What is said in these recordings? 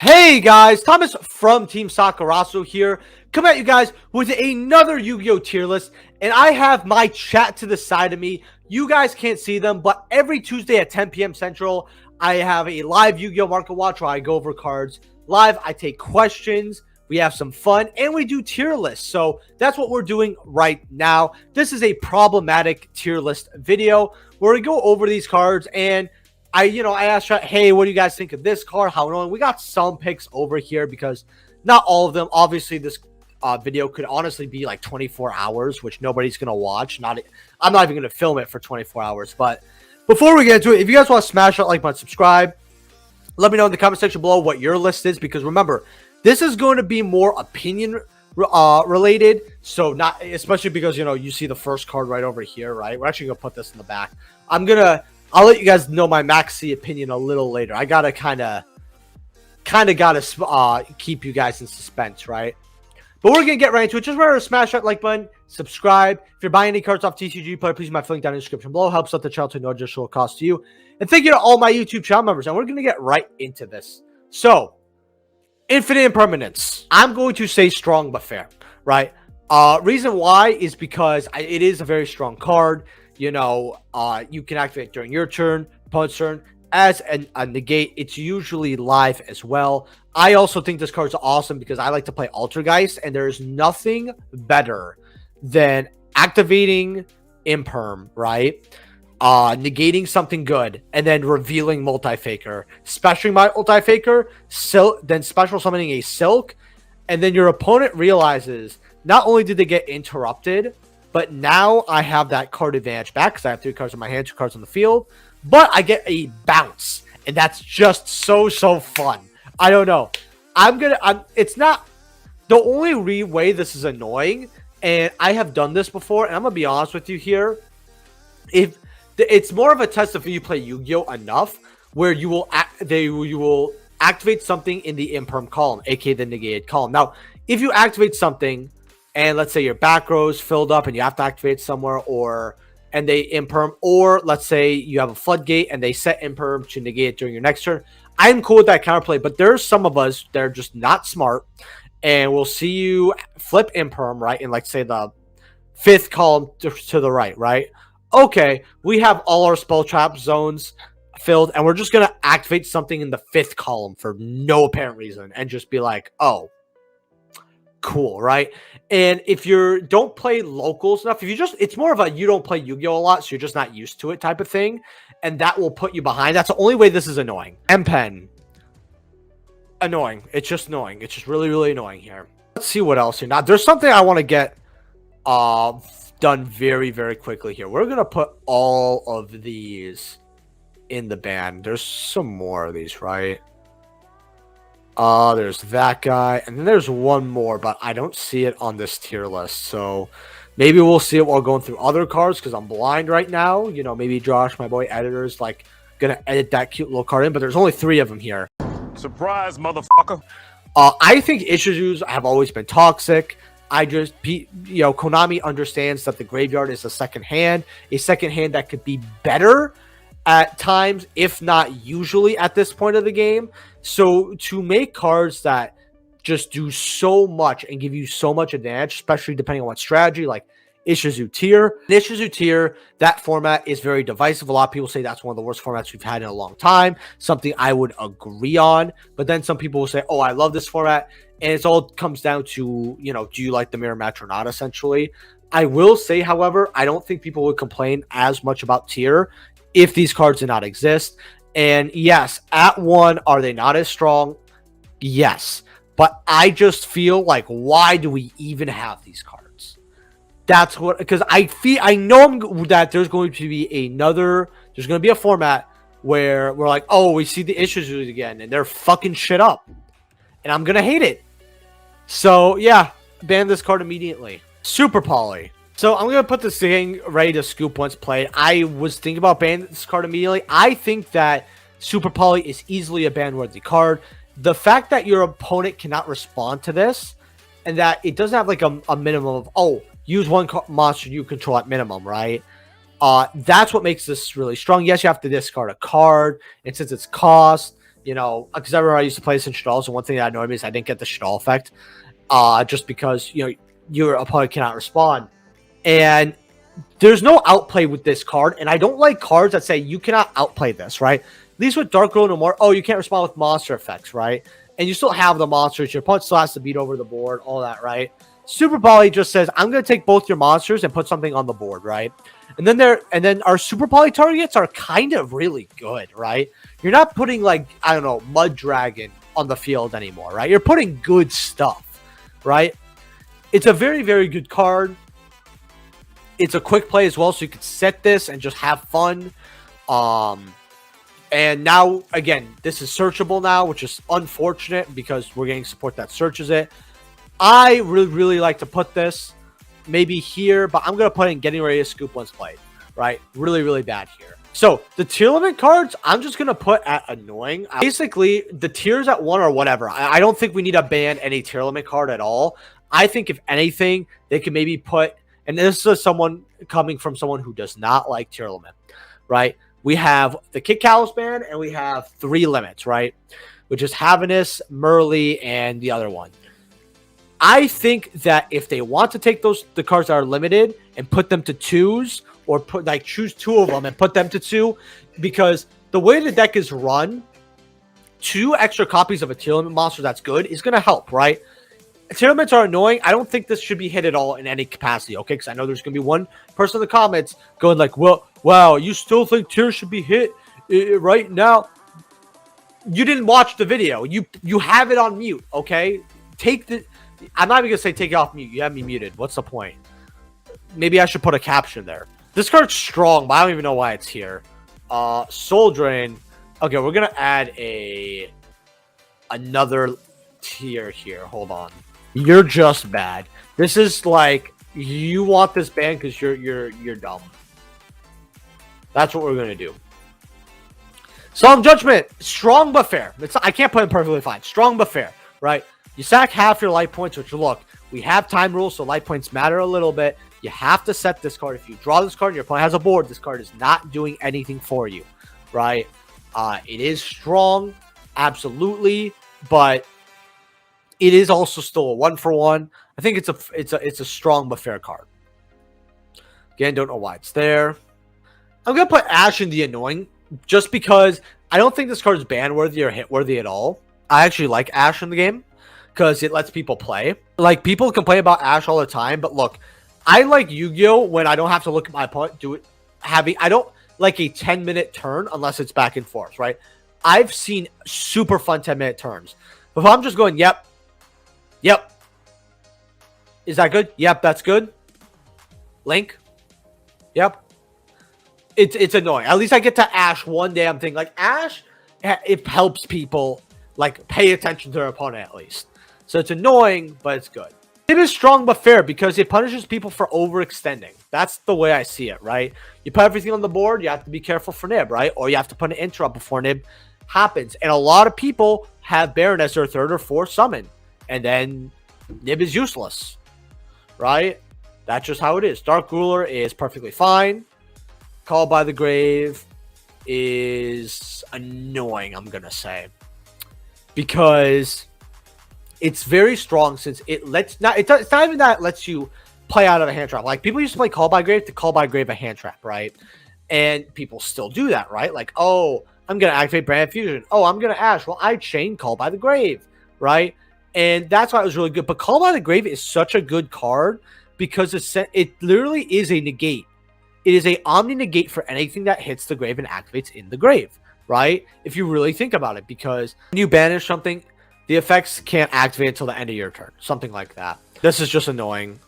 Hey guys, Thomas from Team Sakurasou here, coming at you guys with another Yu-Gi-Oh tier list, and I have my chat to the side of me. You guys can't see them, but every Tuesday at 10 p.m. Central, I have a live Yu-Gi-Oh market watch where I go over cards live. I take questions, we have some fun, and we do tier lists. So that's what we're doing right now. This is a problematic tier list video where we go over these cards and I asked, hey, what do you guys think of this card? How annoying? We got some picks over here because not all of them. Obviously, this video could honestly be like 24 hours, which nobody's going to watch. I'm not even going to film it for 24 hours. But before we get into it, if you guys want to smash that like button, subscribe, let me know in the comment section below what your list is. Because remember, this is going to be more opinion related. So not, especially because, you see the first card right over here, right? We're actually going to put this in the back. I'll let you guys know my Maxx C opinion a little later. I gotta kind of keep you guys in suspense, right? But we're gonna get right into it. Just remember to smash that like button, subscribe. If you're buying any cards off TCG Player, please use my link down in the description below. Helps out the channel to no additional cost to you. And thank you to all my YouTube channel members. And we're gonna get right into this. So, infinite impermanence. I'm going to say strong but fair, right? Reason why is because it is a very strong card. You can activate during your turn, opponent's turn. As a negate, it's usually live as well. I also think this card's awesome because I like to play Altergeist, and there's nothing better than activating Imperm, right? Negating something good, and then revealing Multi-Faker. Specialing my Multi-Faker, then special summoning a Silk, and then your opponent realizes not only did they get interrupted, but now I have that card advantage back because I have 3 cards in my hand, 2 cards on the field. But I get a bounce, and that's just so fun. I don't know. It's not the only way this is annoying, and I have done this before, and I'm gonna be honest with you here. If it's more of a test of you play Yu-Gi-Oh enough, where you will activate something in the imperm column, aka the negated column. Now, if you activate something, and let's say your back row is filled up and you have to activate somewhere, and they imperm, or let's say you have a floodgate and they set imperm to negate it during your next turn. I'm cool with that counterplay, but there's some of us that are just not smart, and we'll see you flip imperm, right? In, like, say the 5th column to the right? Okay, we have all our spell trap zones filled, and we're just going to activate something in the 5th column for no apparent reason and just be like, oh, cool, right? And if you don't play locals enough, it's more of a you don't play Yu-Gi-Oh a lot, so you're just not used to it type of thing, and that will put you behind. That's the only way this is annoying. M-Pen, annoying. It's just annoying. It's just really annoying here. Let's see what else here. Now, there's something I want to get done very quickly here. We're gonna put all of these in the ban. There's some more of these, right? There's that guy, and then there's one more, but I don't see it on this tier list, so maybe we'll see it while going through other cards, because I'm blind right now. Maybe Josh, my boy editor, is like gonna edit that cute little card in, but there's only 3 of them here. Surprise, motherfucker. I think issues have always been toxic. Konami understands that the graveyard is a second hand that could be better at times, if not usually at this point of the game. So to make cards that just do so much and give you so much advantage, especially depending on what strategy, like Ishizu Tier, that format is very divisive. A lot of people say that's one of the worst formats we've had in a long time, something I would agree on. But then some people will say, oh, I love this format. And it all comes down to, do you like the mirror match or not, essentially. I will say, however, I don't think people would complain as much about Tier if these cards did not exist. And yes, at 1, are they not as strong? Yes. But I just feel like, why do we even have these cards? That's what, because I know that there's going to be a format where we're like, oh, we see the issues again, and they're fucking shit up. And I'm going to hate it. So, yeah, ban this card immediately. Super Poly. So I'm going to put this thing ready to scoop once played. I was thinking about banning this card immediately. I think that Super Poly is easily a ban-worthy card. The fact that your opponent cannot respond to this, and that it doesn't have like a minimum of, oh, use 1 monster you control at minimum, right? That's what makes this really strong. Yes, you have to discard a card, and since it's cost, You know, because I remember I used to play this in Stalls, and one thing that annoyed me is I didn't get the Stall effect, just because your opponent cannot respond, and there's no outplay with this card, and I don't like cards that say you cannot outplay this, right? At least with Dark Rule no more. Oh, you can't respond with monster effects, right? And you still have the monsters. Your opponent still has to beat over the board, all that, right? Super Poly just says I'm going to take both your monsters and put something on the board, right? And then our Super Poly targets are kind of really good, right? You're not putting like, I don't know, Mud Dragon on the field anymore, right? You're putting good stuff, right? It's a very, very good card. It's a quick play as well, so you can set this and just have fun. And now, again, this is searchable now, which is unfortunate because we're getting support that searches it. I really, really like to put this maybe here, but I'm going to put in Getting Ready to Scoop once played, right? Really, really bad here. So the tier limit cards, I'm just going to put at annoying. Basically, the tiers at 1 or whatever. I don't think we need to ban any tier limit card at all. I think if anything, they can maybe put, and this is someone coming from someone who does not like tier limit, right? We have the Kit Callus ban, and we have 3 limits, right? Which is Havinus, Merly, and the other one. I think that if they want to take the cards that are limited and put them to 2s, or choose 2 of them and put them to 2, because the way the deck is run, 2 extra copies of a tier limit monster that's good is going to help, right? Tier limits are annoying. I don't think this should be hit at all in any capacity, okay? Because I know there's going to be one person in the comments going like, well, wow, you still think tiers should be hit right now? You didn't watch the video. You have it on mute, okay? I'm not even going to say take it off mute. You have me muted. What's the point? Maybe I should put a caption there. This card's strong, but I don't even know why it's here. Soul Drain. Okay, we're going to add another tier here. Hold on. You're just bad. This is like, you want this ban because you're dumb. That's what we're going to do. Solemn Judgment. Strong but fair. I can't put it perfectly fine. Strong but fair, right? You sack half your life points, which, look, we have time rules, so life points matter a little bit. You have to set this card. If you draw this card and your opponent has a board, this card is not doing anything for you, right? It is strong, absolutely, but it is also still a 1-for-1. I think it's a strong but fair card. Again, don't know why it's there. I'm gonna put Ash in the annoying, just because I don't think this card is ban worthy or hit worthy at all. I actually like Ash in the game because it lets people play. Like, people complain about Ash all the time, but look, I like Yu-Gi-Oh! When I don't have to look at my opponent, I don't like a 10-minute turn unless it's back and forth, right? I've seen super fun 10-minute turns. But if I'm just going, yep. Is that good? Yep, that's good. Link. Yep. It's annoying. At least I get to Ash one day. I'm thinking, like, Ash, it helps people, like, pay attention to their opponent at least. So it's annoying, but it's good. It is strong but fair because it punishes people for overextending. That's the way I see it, right? You put everything on the board, you have to be careful for Nib, right? Or you have to put an interrupt before Nib happens. And a lot of people have Baroness or 3rd or 4th summon, and then Nib is useless, right? That's just how it is. Dark Ruler is perfectly fine. Call by the Grave is annoying, I'm going to say. Because it's very strong, since it's not even that it lets you play out of a hand trap. Like, people used to play Call by Grave to Call by Grave a hand trap, right? And people still do that, right? Like, oh, I'm going to activate Brand Fusion. Oh, I'm going to Ash. Well, I chain Call by the Grave, right? And that's why it was really good. But Call by the Grave is such a good card because it literally is a negate. It is a Omni negate for anything that hits the grave and activates in the grave, right? If you really think about it, because when you banish something, the effects can't activate until the end of your turn. Something like that. This is just annoying.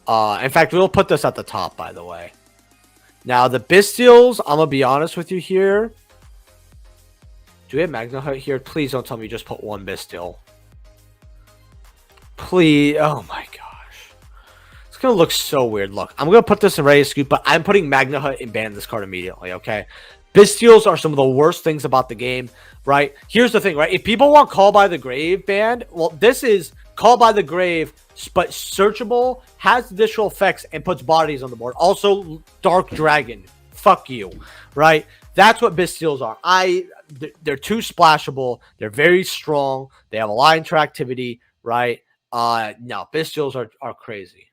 In fact, we'll put this at the top, by the way. Now, the Bystials, I'm going to be honest with you here. Do we have Magna Hut here? Please don't tell me you just put one Bystial. Please. Oh, my gosh. It's going to look so weird. Look, I'm going to put this in Ready to Scoop, but I'm putting Magna Hut and ban this card immediately, okay? Bystials are some of the worst things about the game, right? Here's the thing, right? If people want Call by the Grave banned, well, this is Call by the Grave, but searchable, has additional effects, and puts bodies on the board. Also, Dark Dragon. Fuck you, right? That's what Bystials are. they're too splashable. They're very strong. They have a lot of interactivity, right? No, Bystials are crazy.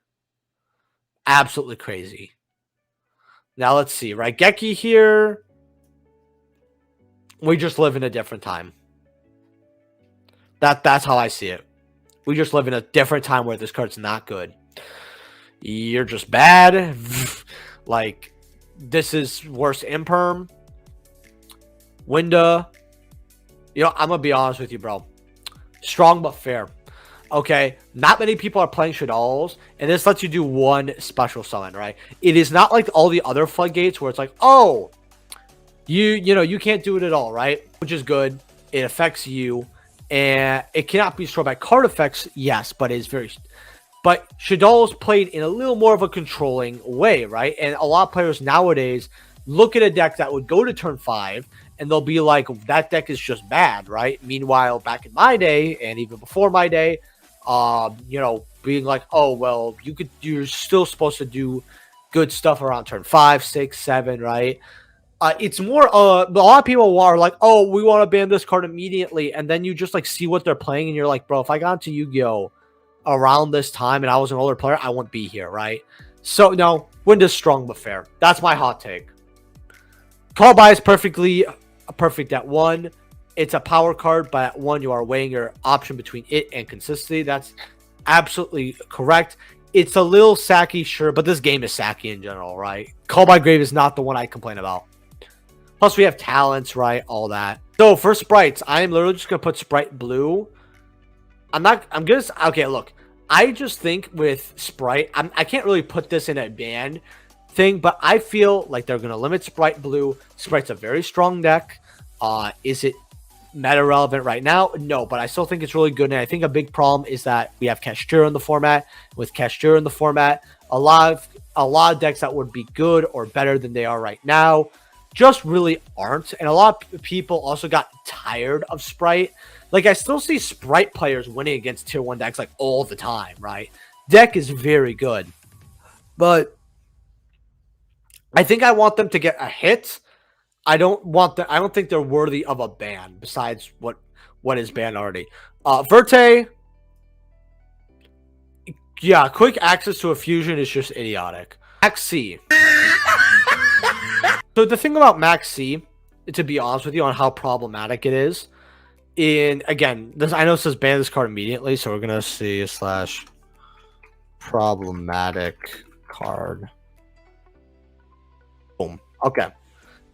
Absolutely crazy. Now let's see, right? Geki here. We just live in a different time. That's how I see it. We just live in a different time where this card's not good. You're just bad. Like, this is worse imperm. Winda. You know, I'm going to be honest with you, bro. Strong but fair. Okay, not many people are playing Shaddolls, and this lets you do one special summon, right? It is not like all the other floodgates where it's like, oh, you know, you can't do it at all, right? Which is good. It affects you, and it cannot be destroyed by card effects, yes, but it is very... But Shaddolls played in a little more of a controlling way, right? And a lot of players nowadays look at a deck that would go to turn 5, and they'll be like, that deck is just bad, right? Meanwhile, back in my day, and even before my day, you know, being like, oh, well, you're still supposed to do good stuff around turn 5, 6, 7, right? It's more, a lot of people are like, oh, we want to ban this card immediately, and then you just, like, see what they're playing, and you're like, bro, if I got into Yu-Gi-Oh! Around this time and I was an older player, I wouldn't be here, right? So, no, Winda's strong but fair. That's my hot take. Call by is perfectly perfect at 1. It's a power card, but at 1, you are weighing your option between it and consistency. That's absolutely correct. It's a little sacky, sure, but this game is sacky in general, right? Call by Grave is not the one I complain about. Plus, we have talents, right? All that. So, for sprites, I am literally just going to put Sprite Blue. Okay, look. I just think with Sprite, I can't really put this in a ban thing, but I feel like they're going to limit Sprite Blue. Sprite's a very strong deck. Is it meta relevant right now? No, but I still think it's really good. And I think a big problem is that we have Kastura in the format. With Kastura in the format, a lot of decks that would be good or better than they are right now just really aren't. And a lot of people also got tired of Sprite. Like, I still see Sprite players winning against tier 1 decks, like, all the time, right? Deck is very good. But I think I want them to get a hit. I don't think they're worthy of a ban, besides what is banned already. Verte. Yeah, quick access to a fusion is just idiotic. Maxx C. So the thing about Maxx C, to be honest with you, on how problematic it is, again, I know it says ban this card immediately, so we're gonna see / problematic card. Boom. Okay.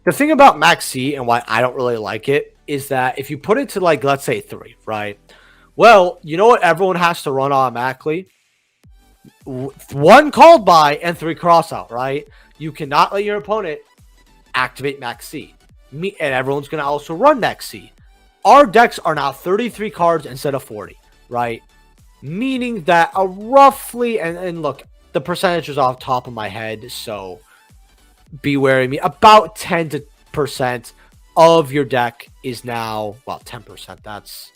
The thing about Maxx C and why I don't really like it is that if you put it to, like, let's say 3, right? Well, you know what everyone has to run automatically? 1 called by and 3 crossout, right? You cannot let your opponent activate Maxx C. And everyone's gonna also run Maxx C. Our decks are now 33 cards instead of 40, right? Meaning that a roughly, and look, the percentage is off the top of my head, so be wary of me. About 10% of your deck is now, well, 10%. That's,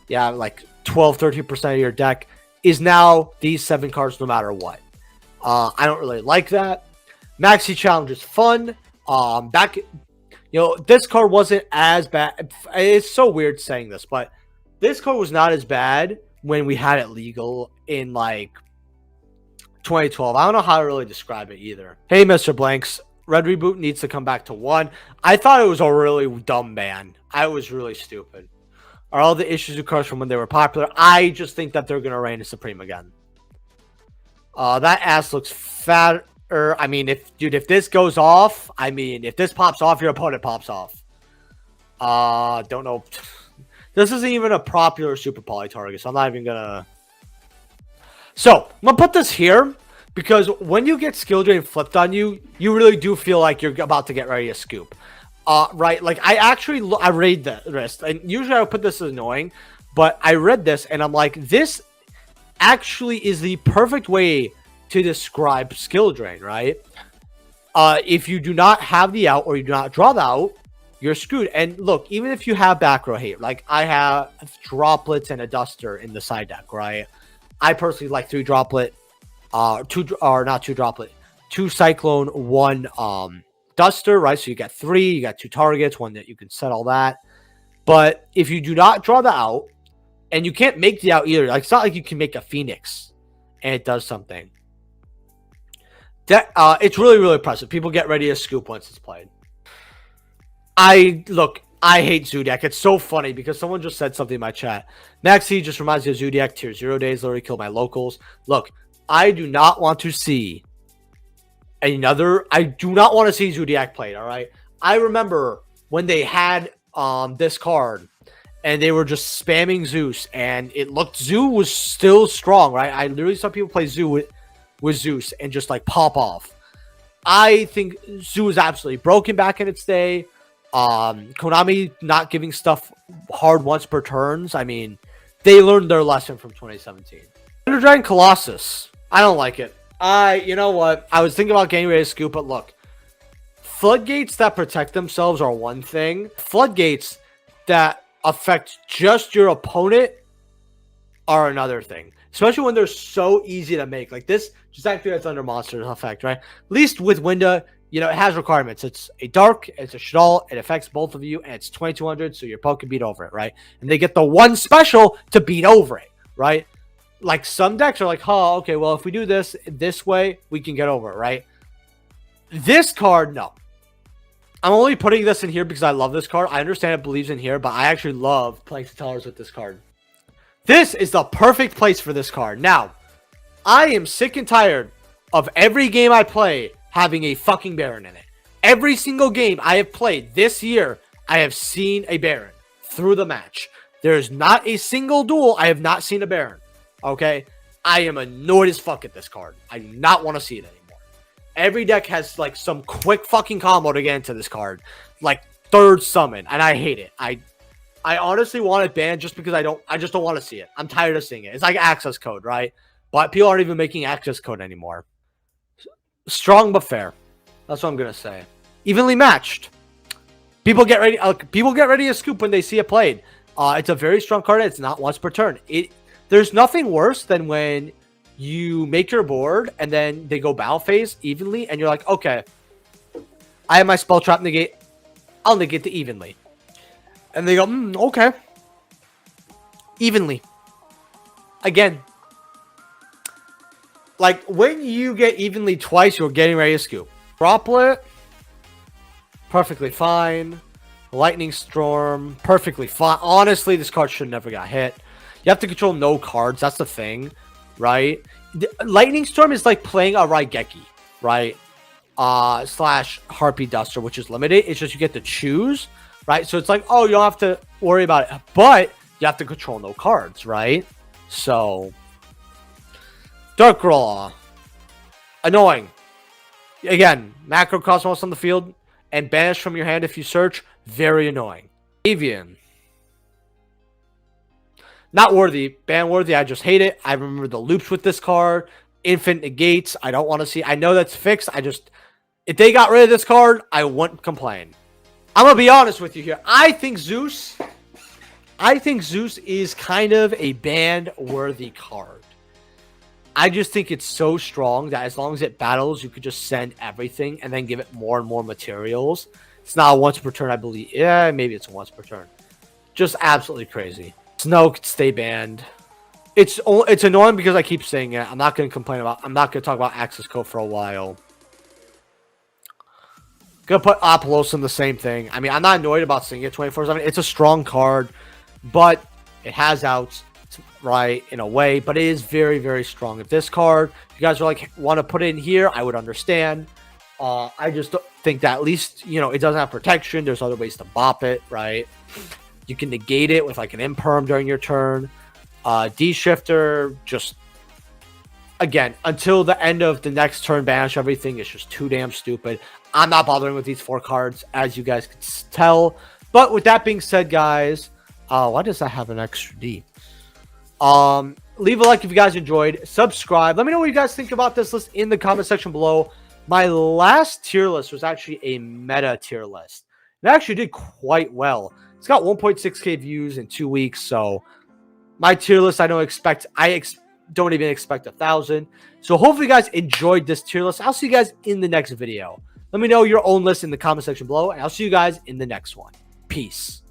yeah, like 12, 13% of your deck is now these 7 cards no matter what. I don't really like that. Maxx C Challenge is fun. You know, this card wasn't as bad. It's so weird saying this, but this card was not as bad when we had it legal in, like, 2012. I don't know how to really describe it either. Hey, Mr. Blanks. Red Reboot needs to come back to 1. I thought it was a really dumb ban. I was really stupid. Are all the issues with cards from when they were popular? I just think that they're going to reign as Supreme again. That ass looks fat. I mean, if this goes off, I mean, if this pops off, your opponent pops off. Don't know. This isn't even a popular Super Poly target, so I'm not even gonna. So, I'm gonna put this here, because when you get Skill Drain flipped on you, you really do feel like you're about to get ready to scoop. Right? Like, I read this, and usually I would put this as annoying, but I read this, and I'm like, this actually is the perfect way to describe Skill Drain, right? If you do not have the out or you do not draw the out, you're screwed. And look, even if you have back row hate, like I have droplets and a duster in the side deck, right? I personally like 3 droplet, 2 cyclone, 1 Duster, right? So you got 3, you got 2 targets, one that you can set all that. But if you do not draw the out, and you can't make the out either, like it's not like you can make a Phoenix and it does something. That it's really, really impressive. People get ready to scoop once it's played. I hate Zodiac. It's so funny because someone just said something in my chat. Maxx C just reminds me of Zodiac. Tier 0 days literally killed my locals. Look, I do not want to see Zodiac played, all right? I remember when they had this card and they were just spamming Zeus and it looked Zoo was still strong, right? I literally saw people play Zoo with Zeus and just like pop off. I think Zoo is absolutely broken back in its day. Konami not giving stuff hard once per turns. I mean, they learned their lesson from 2017. Thunder Dragon Colossus. I don't like it. You know what? I was thinking about getting ready to scoop, but look. Floodgates that protect themselves are one thing. Floodgates that affect just your opponent are another thing. Especially when they're so easy to make. Like this just activates a Thunder Monster effect, right? At least with Winda, you know, it has requirements. It's a Dark, it's a Shadal, it affects both of you, and it's 2200, so your opponent can beat over it, right? And they get the one special to beat over it, right? Like some decks are like, oh, okay, well, if we do this way, we can get over it, right? This card, no. I'm only putting this in here because I love this card. I understand it believes in here, but I actually love playing Tutelars with this card. This is the perfect place for this card. Now, I am sick and tired of every game I play having a fucking Baron in it. Every single game I have played this year, I have seen a Baron through the match. There's not a single duel I have not seen a Baron. Okay? I am annoyed as fuck at this card. I do not want to see it anymore. Every deck has like some quick fucking combo to get into this card. Like third summon. And I hate it. I honestly want it banned just because I just don't want to see it. I'm tired of seeing it. It's like access code, right? But people aren't even making access code anymore. Strong but fair. That's what I'm gonna say. Evenly matched. People get ready. People get ready to scoop when they see it played. It's a very strong card. It's not once per turn. There's nothing worse than when you make your board and then they go battle phase evenly, and you're like, okay, I have my spell trap negate. I'll negate the evenly, and they go, okay, evenly. Again. Like, when you get evenly twice, you're getting ready to scoop. Droplet, perfectly fine. Lightning Storm, perfectly fine. Honestly, this card should never got hit. You have to control no cards. That's the thing, right? Lightning Storm is like playing a Raigeki, right? Slash Harpy Duster, which is limited. It's just you get to choose, right? So it's like, oh, you don't have to worry about it. But you have to control no cards, right? So... Dark Claw. Annoying. Again, macro Cosmos on the field and banish from your hand if you search. Very annoying. Avian. Not worthy. Ban worthy. I just hate it. I remember the loops with this card. Infinite negates. I don't want to see. I know that's fixed. If they got rid of this card, I wouldn't complain. I'm going to be honest with you here. I think Zeus is kind of a ban worthy card. I just think it's so strong that as long as it battles, you could just send everything and then give it more and more materials. It's not a once per turn, I believe. Yeah, maybe it's a once per turn. Just absolutely crazy. Snow could stay banned. It's annoying because I keep saying it. I'm not going to complain about. I'm not going to talk about access code for a while. Gonna put Apollos in the same thing. I mean, I'm not annoyed about seeing it 24/7. It's a strong card, but it has outs. Right, in a way, but it is very, very strong. If this card, if you guys are like, want to put it in here, I would understand. I just think that at least, you know, it doesn't have protection. There's other ways to bop it, right? You can negate it with like an imperm during your turn. D-Shifter, just, again, until the end of the next turn, banish everything. It's just too damn stupid. I'm not bothering with these 4 cards, as you guys can tell. But with that being said, guys, why does that have an extra D? Leave a like if you guys enjoyed. Subscribe. Let me know what you guys think about this list in the comment section below. My last tier list was actually a meta tier list. It actually did quite well. It's got 1.6k views in 2 weeks, so my tier list, I don't even expect 1,000. So hopefully you guys enjoyed this tier list. I'll see you guys in the next video. Let me know your own list in the comment section below, and I'll see you guys in the next one. Peace.